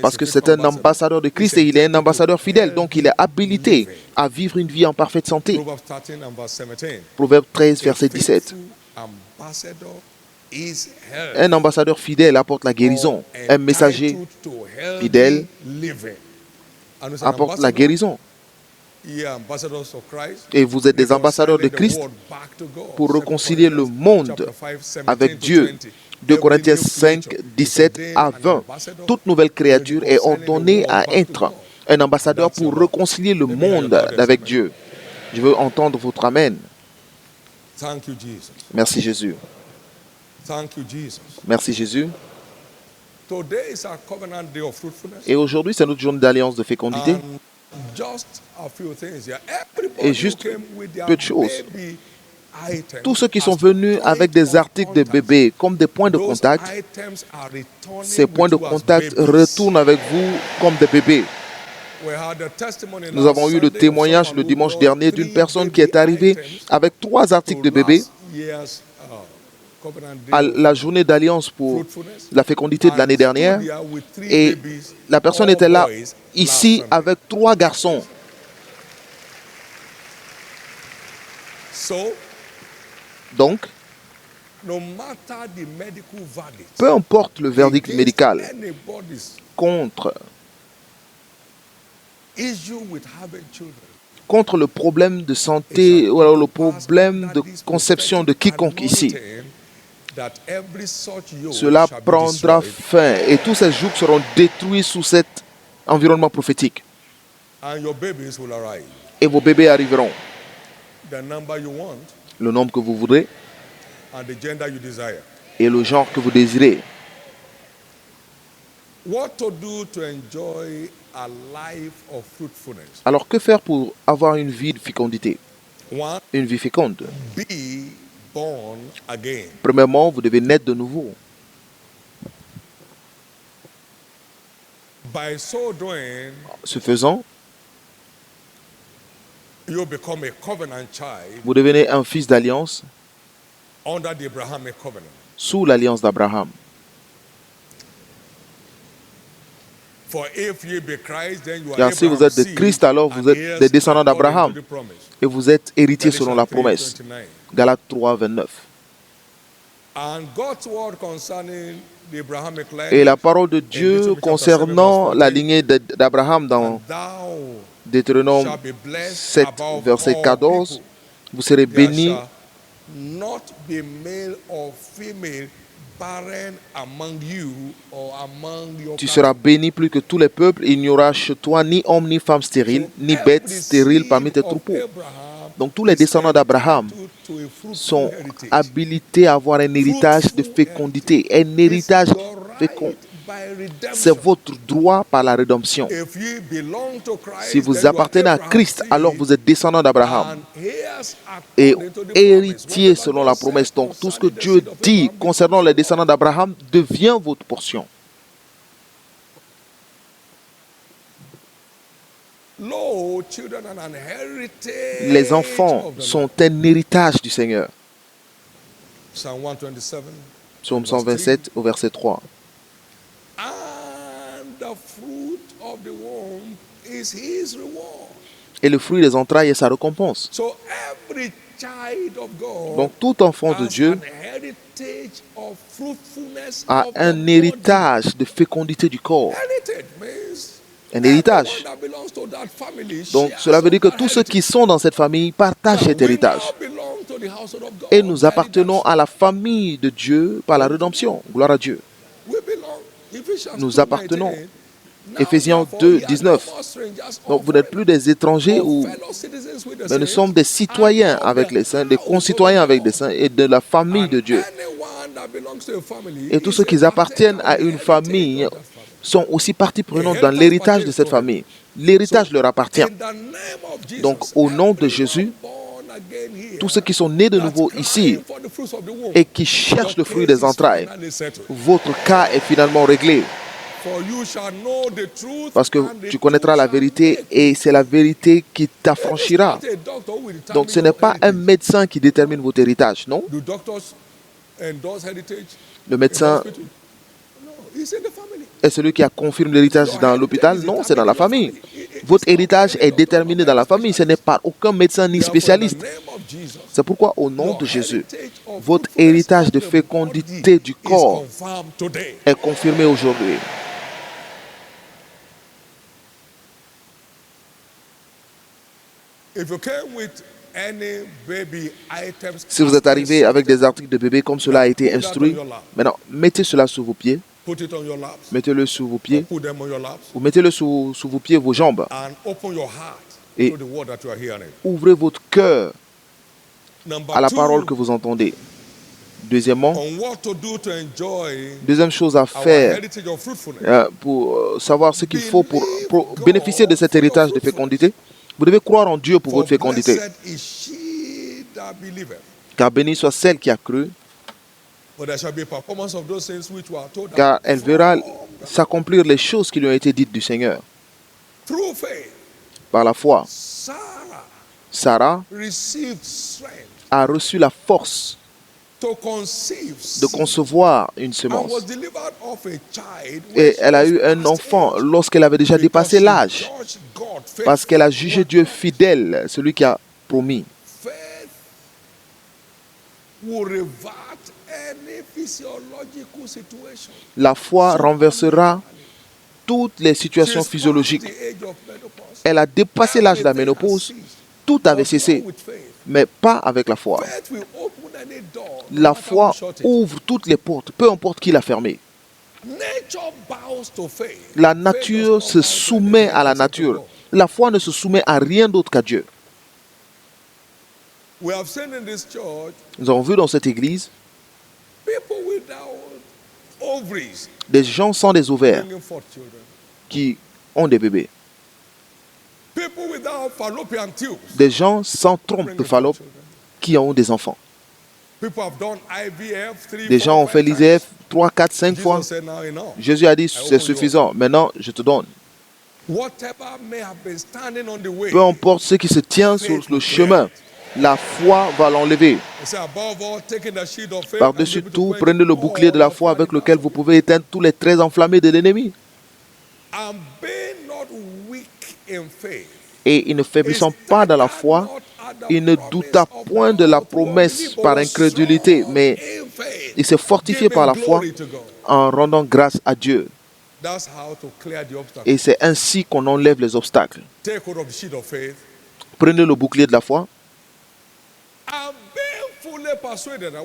Parce que c'est un ambassadeur de Christ et il est un ambassadeur fidèle. Donc il est habilité à vivre une vie en parfaite santé. Proverbs 13 and verse 17. Proverbe 13, verset 17. Faithful ambassador is health, Un ambassadeur fidèle apporte la guérison. Un messager entitled to healthy fidèle living. And it's an apporte la ambassador. guérison. Ye are ambassadors of Christ, Et vous êtes des ambassadeurs de reconciling the Christ world back to God. pour 2 réconcilier le monde chapter 5, 17 avec to Dieu. 20. 2 Every Corinthiens new 5, creature 17 is à ordained an 20. ambassador Toute nouvelle créature to est reconciling the ordonnée world à back to être God. un ambassadeur That's pour your réconcilier le Let me hear your monde loudest avec amen. Dieu. Je veux entendre votre Amen. Thank you, Jesus. Merci Jésus. Thank you, Jesus. Merci Jésus. Today is our covenant day of fruitfulness. Et aujourd'hui, c'est notre journée d'alliance de fécondité. And just a few things here. Everybody Et juste who came with their peu de choses. baby items Tous ceux qui sont as venus point avec des of articles de contact, bébé comme des points de those contact, items are returning ces points de with you as contact babies. retournent avec vous comme des bébés. We had a testimony Nous last avons eu le Sunday of témoignage someone le who dimanche brought dernier d'une 3 personne qui est baby arrivée items avec 3 articles de to bébé last year's, covenant day à of la journée d'alliance pour fruitfulness. la fécondité de And l'année stood dernière. here with 3 Et babies, la personne all était là boys, last ici Sunday. avec 3 garçons. So, Donc, no matter the medical verdict, peu importe le verdict against médical anybody's contre issue with having children, le problème de santé ou alors le problème de conception de quiconque ici, that every such yoke cela shall be prendra destroyed, fin et tous ces jours seront détruits sous cet environnement prophétique. and your babies will arrive. Et vos bébés arriveront. The number you want Le nombre que vous voudrez and the gender you desire. et le genre que vous désirez. What to do to enjoy a life of fruitfulness? Alors que faire pour avoir une vie de fécondité? One, Une vie féconde. be born again. Premièrement, vous devez naître de nouveau. By so doing, Ce faisant, you become a covenant child vous devenez un fils d'alliance under the Abrahamic covenant. sous l'alliance d'Abraham. For if ye be Christ, then you are Car si vous êtes de Abraham's Christ, seed alors and vous êtes heirs des descendants according d'Abraham to the promise. et vous êtes héritiers Galatians selon la promesse. 3:29. Galates 3, 29. And God's word concerning the Abrahamic line, Et la parole de Dieu Deuteronomy chapter concernant 7, la verse lignée d'Abraham dans thou Deutéronome shalt be blessed 7, above verset all 14, people. vous serez There bénis. shall not be male or female barren among you or among your Tu seras béni plus que tous les peuples. Il n'y aura chez toi ni homme ni femme stérile, ni bête stérile parmi tes troupeaux. Donc tous les descendants d'Abraham sont habilités à avoir un héritage de fécondité, un héritage fécond. C'est votre droit par la rédemption. Si vous appartenez à Christ, alors vous êtes descendant d'Abraham et héritier selon la promesse. Donc tout ce que Dieu dit concernant les descendants d'Abraham devient votre portion. Les enfants sont un héritage du Seigneur. Psaume 127 au verset 3. Et le fruit des entrailles est sa récompense. Donc tout enfant de Dieu a un héritage de fécondité du corps. Un héritage. Donc cela veut dire que tous ceux qui sont dans cette famille partagent cet héritage. Et nous appartenons à la famille de Dieu par la rédemption. Gloire à Dieu. Nous appartenons. Éphésiens 2, 19. Donc vous n'êtes plus des étrangers, mais nous sommes des citoyens avec les saints, des concitoyens avec des saints et de la famille de Dieu. Et tous ceux qui appartiennent à une famille sont aussi partie prenante dans l'héritage de cette famille. L'héritage leur appartient. Donc, au nom de Jésus, tous ceux qui sont nés de nouveau ici et qui cherchent le fruit des entrailles, votre cas est finalement réglé. Parce que tu connaîtras la vérité et c'est la vérité qui t'affranchira. Donc ce n'est pas un médecin qui détermine votre héritage, non? Le médecin est celui qui a confirmé l'héritage dans l'hôpital? Non, c'est dans la famille. Votre héritage est déterminé dans la famille. Ce n'est par aucun médecin ni spécialiste. C'est pourquoi, au nom de Jésus, votre héritage de fécondité du corps est confirmé aujourd'hui. Si vous êtes arrivé avec des articles de bébé comme cela a été instruit, maintenant mettez cela sur vos pieds. Mettez-le sur vos pieds. Ou mettez-le sous vos pieds, vos jambes. Et ouvrez votre cœur à la parole que vous entendez. Deuxièmement, deuxième chose à faire pour savoir ce qu'il faut pour bénéficier de cet héritage de fécondité, vous devez croire en Dieu pour votre fécondité. Car bénie soit celle qui a cru, car elle verra s'accomplir les choses qui lui ont été dites du Seigneur. Par la foi, Sarah a reçu la force de concevoir une semence. Et elle a eu un enfant lorsqu'elle avait déjà dépassé l'âge, parce qu'elle a jugé Dieu fidèle, celui qui a promis. La foi renversera toutes les situations physiologiques. Elle a dépassé l'âge de la ménopause, tout avait cessé, mais pas avec la foi. La foi ouvre toutes les portes, peu importe qui l'a fermée. La nature se soumet à la nature. La foi ne se soumet à rien d'autre qu'à Dieu. Nous avons vu dans cette église des gens sans des ovaires qui ont des bébés. Des gens sans trompe de Fallope qui ont des enfants. Des gens ont fait l'IVF 3, 4, 5 fois. Jésus a dit, c'est suffisant. Maintenant, je te donne. Peu importe ce qui se tient sur le chemin, la foi va l'enlever. Par-dessus tout, prenez le bouclier de la foi avec lequel vous pouvez éteindre tous les traits enflammés de l'ennemi. Et il ne faiblissant pas dans la foi, il ne douta point de la promesse par incrédulité, mais il s'est fortifié par la foi en rendant grâce à Dieu. Et c'est ainsi qu'on enlève les obstacles. Prenez le bouclier de la foi.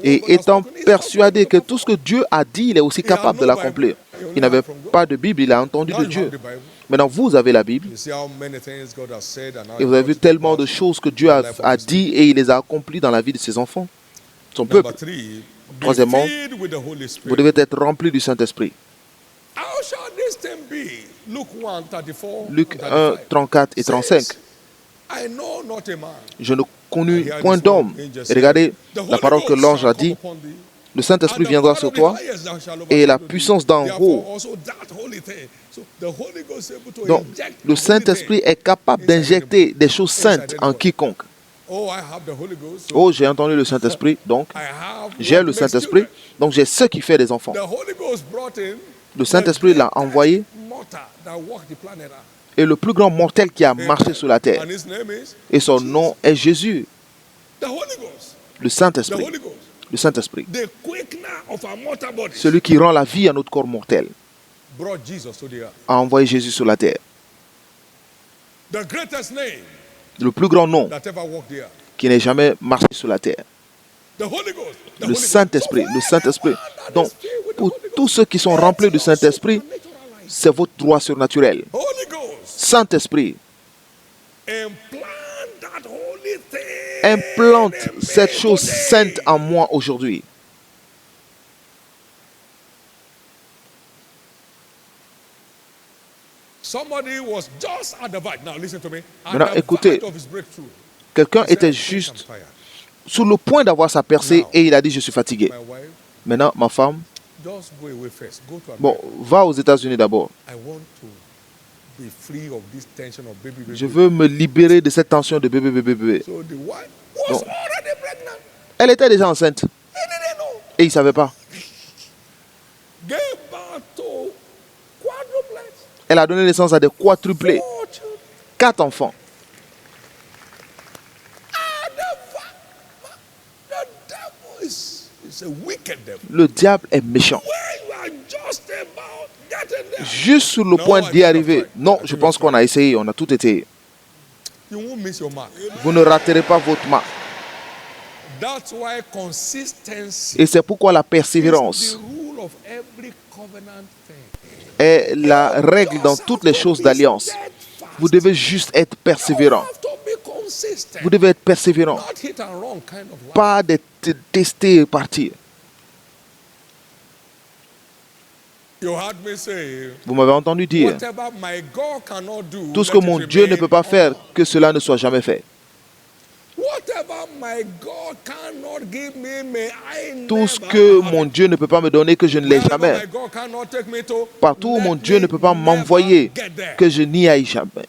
Et étant persuadé que tout ce que Dieu a dit, il est aussi capable de l'accomplir. Il n'avait pas de Bible, il a entendu de Dieu. Maintenant, vous avez la Bible. Et vous avez vu tellement de choses que Dieu a dit et il les a accomplies dans la vie de ses enfants, son peuple. Troisièmement, vous devez être rempli du Saint-Esprit. Luc 1, 34 et 35. Je ne connus point d'homme. Et regardez la parole que l'ange a dit. Le Saint-Esprit viendra sur toi et la puissance d'en haut. Donc, le Saint-Esprit est capable d'injecter des choses saintes en quiconque. Oh, j'ai entendu le Saint-Esprit, donc j'ai le Saint-Esprit, donc j'ai ce qui fait des enfants. Le Saint-Esprit l'a envoyé et le plus grand mortel qui a marché sur la terre. Et son nom est Jésus. Le Saint-Esprit. Le Saint-Esprit. Celui qui rend la vie à notre corps mortel a envoyé Jésus sur la terre. Le plus grand nom qui n'ait jamais marché sur la terre. Le Saint-Esprit. Le Saint-Esprit. Donc, pour tous ceux qui sont remplis du Saint-Esprit, c'est votre droit surnaturel. Saint-Esprit, implante cette chose sainte en moi aujourd'hui. Somebody was just at the verge. Now listen to me. At Maintenant, the écoutez, verge of his breakthrough. quelqu'un He said, était "I think I'm juste tired." sur le point d'avoir sa percée et il a dit, je suis fatigué. My wife, Maintenant, ma femme, just go away first. Go to bon, America. va aux États-Unis d'abord. I want to be free of this tension of baby. Je veux me libérer de cette tension de bébé, bébé, bébé. So the wife was Bon. already pregnant. Elle était déjà enceinte He didn't know. et il ne savait pas. Gave birth to quadruplets. Elle a donné naissance à des quadruplés, 4 children. 4 enfants. The devil is a wicked devil. Le diable est méchant. When you are just about getting there, Juste sur le point d'y arriver. Non, je pense qu'on a essayé, on a tout essayé. you won't miss your mark. Vous ne raterez pas votre marque. That's why consistency Et c'est pourquoi la is persévérance the rule of every covenant thing. est la règle dans toutes les choses d'alliance. Vous devez juste être persévérant. You have to be consistent. Vous devez être persévérant. Not hit and run kind of life. Pas de tester et partir. You heard me say, Vous m'avez entendu dire, whatever my God cannot do, tout ce let que mon it Dieu ne remain peut pas faire, on. que cela ne soit jamais fait. Whatever my God cannot give me, may I Tout ce never que have mon it. Dieu ne peut pas me donner, que je ne l'ai Wherever jamais. my God cannot take me to, Partout où let mon Dieu me ne peut pas never m'envoyer, get there. que je n'y aille jamais.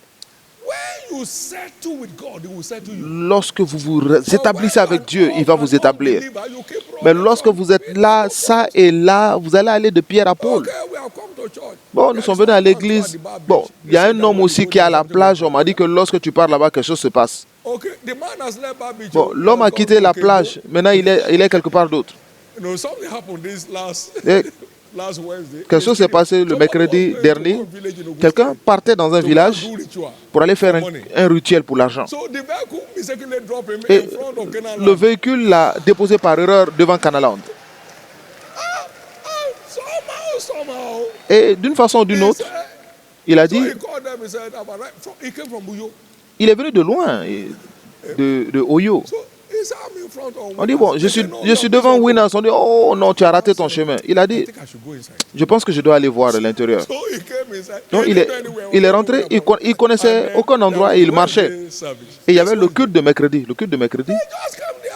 When you settle with God, He will settle you. Lorsque vous vous But établissez when avec an Dieu, il va vous établir. unbeliever, you keep Mais running lorsque from vous êtes faith là, to ça faith. et là, vous allez aller de pierre à Paul. Okay, we have come to church. Bon, nous There sommes is venus à one pastor at l'église. the bar Bon, beach. il y a They un said that homme when aussi you go qui est à there, la something will plage. On m'a dit happen. que lorsque tu pars là-bas, quelque chose se passe. Okay, the man has left Bar Beach. Bon, l'homme a quitté la plage. Maintenant, il est quelque part d'autre. You know, something happened this Et last Wednesday. quelque chose s'est passé le mercredi dernier. Quelqu'un partait dans un village pour aller faire un rituel pour l'argent. So the vehicle mistakenly dropped him Et in front of Canaan le Land. véhicule l'a déposé par erreur devant Canaland. Somehow, Et d'une façon ou d'une he autre, said, il a so dit, he called them, he said, he came from Buyo. il est venu de loin, de Oyo. So he saw me in front of On dit, Winners. bon, They je said, suis, "No, je suis no, devant please don't Winners. On dit, oh non, tu as raté ton chemin. Il a go. I dit, think I should go inside. je pense que je dois aller voir à l'intérieur. So he came inside. Donc He il didn't est, know anywhere. il est He rentré, didn't know il connaissait And then aucun endroit et there il was marchait. Wednesday service. Et il y avait Just le one culte de mercredi, le culte de mercredi. day. He just came there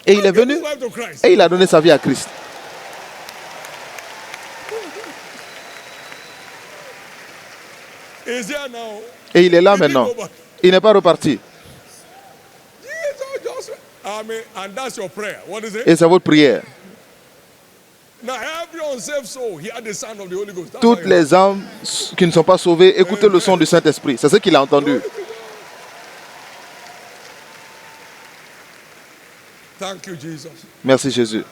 Et il est and gave venu his life to Christ. et il a donné sa vie à Christ. He's there now. Et il est là He didn't maintenant. go back. Il n'est pas reparti. Jesus just, and that's your prayer. What is it? Et c'est votre prière. Now every unsaved soul hear the sound of the Holy Ghost. That's Toutes how you les âmes qui ne sont pas sauvées, écoutez le son du Saint-Esprit. C'est ce qu'il a entendu. Thank you, Jesus. Merci Jésus.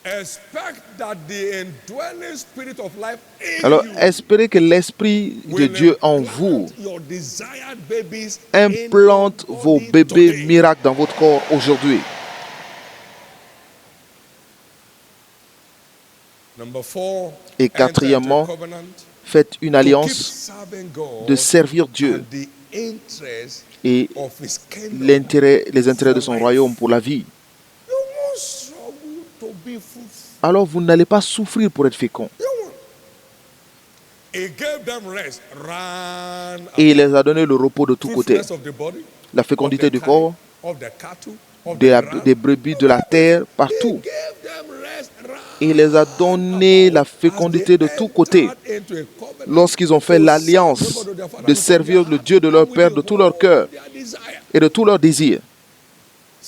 Expect that the indwelling spirit of life in Alors, you espérez que l'Esprit de will Dieu en implant vous your desired babies implante in your vos body bébés today. miracles dans votre corps aujourd'hui. Number 4. Et enter into a quatrièmement, covenant faites une to keep alliance serving God de servir Dieu and the interest et of His kingdom. les intérêts de son royaume pour la vie. You won't struggle to be fruitful. Alors vous n'allez pas souffrir pour être fécond. You won't. He gave them rest. Ran Et il les a donné le repos de tous côtés. fruitfulness of the body, La fécondité of the du cattle, corps, of the cattle, of the ground. des brebis, de la terre, He partout. gave them rest. Ran Et il les a donné la fécondité de tous côtés. into a covenant Lorsqu'ils ont fait to l'alliance serve the Lord their Father de with servir all le their Dieu de leur heart Père and de with tout leur all cœur their desire. et de tout leur désir.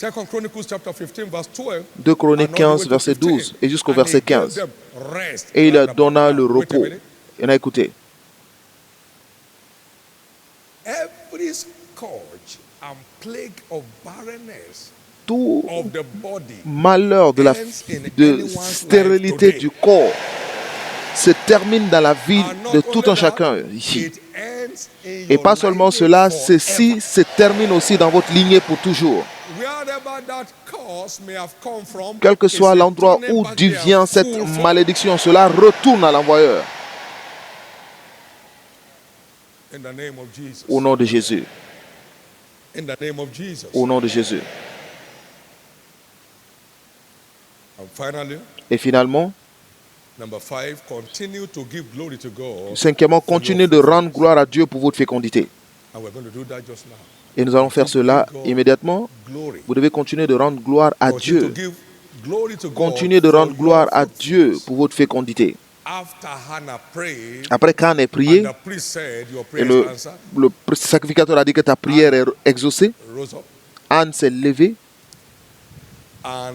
2 Chronicles chapter 15 verse 12. 2 Chroniques and all the 15, way to verset 15. 12 et jusqu'au And verset he gave 15. them rest. Et il leur Right donna about le now. Wait a repos. minute. Il a écouté. Every scourge and plague of barrenness Tout of the body malheur de stérilité du corps se termine dans la vie and de not tout only un that, chacun ici. it ends in Et your pas seulement lineage cela, forever. ceci se termine aussi dans votre lignée pour toujours. Wherever that curse may have come from, Quel que it's soit l'endroit returning où back d'où there vient cette full force. malédiction, cela retourne à l'envoyeur. In the name of Jesus. Au nom de Jésus. In the name of Jesus. Au nom de Jésus. And finally, Et finalement, Number 5, continue to give glory to God. Cinquièmement, continuez de rendre gloire à Dieu pour votre fécondité. And we're going to do that just now. Et nous allons faire cela immédiatement. Glory. Vous devez continuer de rendre gloire à Continue to Dieu. give glory to God Continuez de for rendre gloire your à Dieu pour votre fécondité. After Hannah prayed, Après qu'Anne ait prié, and the priest said, your et prayer le is answered, sacrificateur a dit que ta prière est exaucée, rose up Anne s'est levée and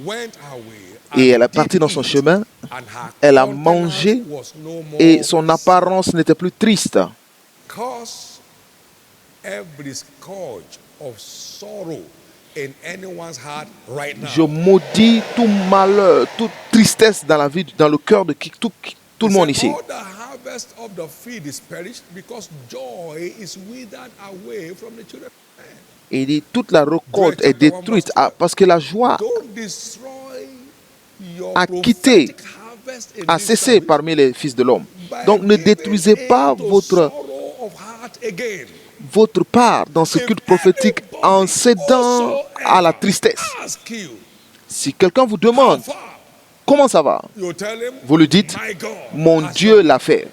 went away. et and elle est did partie dans son eat, chemin. and her Elle a countenance mangé was no more et son apparence n'était plus triste. Cause every scourge of sorrow in anyone's heart right now. Je maudis tout malheur, toute tristesse dans la vie, dans le cœur de tout le monde ici. All the harvest of the field is perished because joy is withered away from the children of men. Et il dit toute la récolte est détruite parce que la joie Don't destroy your a quitté, prophetic harvest in a this cessé service parmi les fils de l'homme. by Donc ne giving détruisez pas in to votre sorrow of heart again. part dans ce culte prophétique en cédant à la tristesse. Ask you, Si quelqu'un vous how demande far? comment ça va, You tell him, vous lui dites my God mon has Dieu done. l'a fait.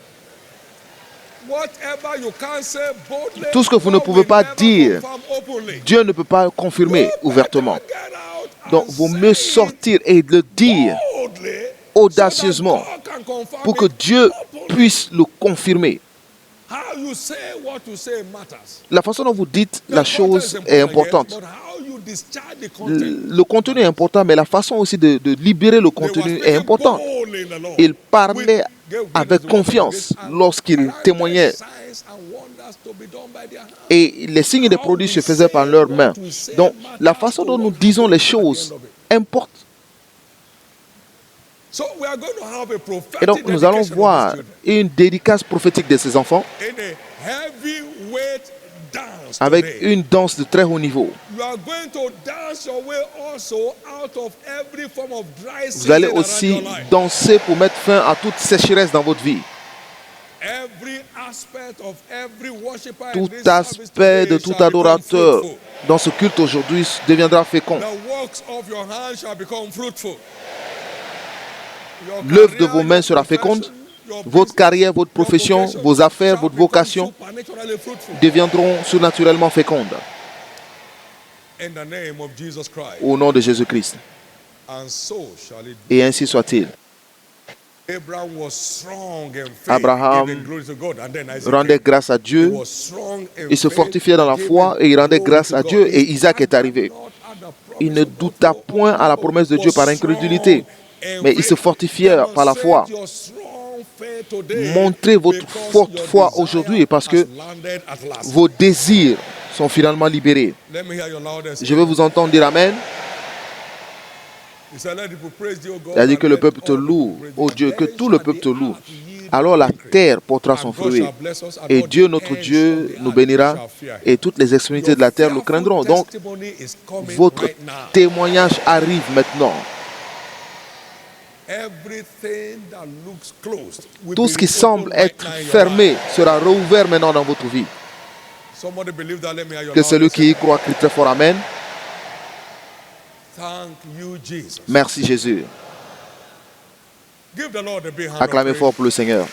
Whatever you can't say boldly, Tout ce que vous ne God pouvez will pas never dire, confirm openly. Dieu ne peut pas confirmer You ouvertement. better get out and Donc vaut say mieux it sortir et le dire boldly audacieusement so that God can confirm pour que it Dieu openly. puisse le confirmer. How you say what you say matters. La façon dont vous dites The la content chose is est important, importante. yes, but how you discharge the content. Le contenu est important, mais la façon aussi de libérer le They were contenu est speaking importante. boldly in the Lord. Il parlait Give avec witness to confiance what they did, lorsqu'il and témoignait. signs and wonders to be done by their hands. Et les signes et les produits se faisaient par leurs mains. Donc, la façon dont nous disons les choses importe. So we are going to have a prophetic Et donc, nous allons dedication of voir these children. une dédicace prophétique de ces enfants In a heavyweight dance avec today. une danse de très haut niveau. You are going to dance your way also out of every form of dry Vous allez season around aussi your life. danser pour mettre fin à toute sécheresse dans votre vie. Every aspect of every worshiper in Tout this service aspect de today tout shall become adorateur fruitful. dans ce culte aujourd'hui deviendra fécond. The works of your hands shall become fruitful. Your L'œuvre de career, vos mains your sera féconde. profession, your Votre business, carrière, votre your profession, vocation vos affaires, shall votre become vocation supernaturally fruitful. deviendront surnaturellement fécondes. In the name of Jesus Christ. Au nom de Jésus-Christ. And so shall it be. Et ainsi soit-il. Abraham was strong in faith, Abraham giving glory to God, and then Isaac rendait came. grâce à He Dieu, was strong in il se faith, fortifiait dans la giving foi et il rendait glory grâce to à God. Dieu et He Isaac est staggered arrivé. not at the promise Il ne of God douta for point à la all. promesse de Was Dieu par strong incrédulité, in mais il se faith. fortifiait par la foi. Demonstrate your strong faith today Montrez votre because forte your foi desire aujourd'hui parce que has landed at last. vos désirs sont finalement libérés. Let me hear your loudest Je veux vous entendre dire Amen. He said, "Let people praise thee, O God, Il a dit and que le let peuple te all people loue, praise ô thee. Dieu, que Then tout le shall peuple the te loue. earth yield Alors la increase. terre portera And son God fruit. shall bless us, and Et all Dieu, the notre ends Dieu, of the nous earth bénira shall fear him. et toutes les extrémités de la terre le craindront. Donc, Testimony is coming votre right now. témoignage arrive maintenant. Everything that looks closed will Tout be ce qui open semble right être now in your fermé life. sera rouvert maintenant dans votre vie. Somebody believe that. Let me hear your Que celui loudest qui y croit crie très fort Amen. Thank you, Jesus. Merci Jésus. Give the Lord a big hand of Acclamez praise. fort pour le Seigneur.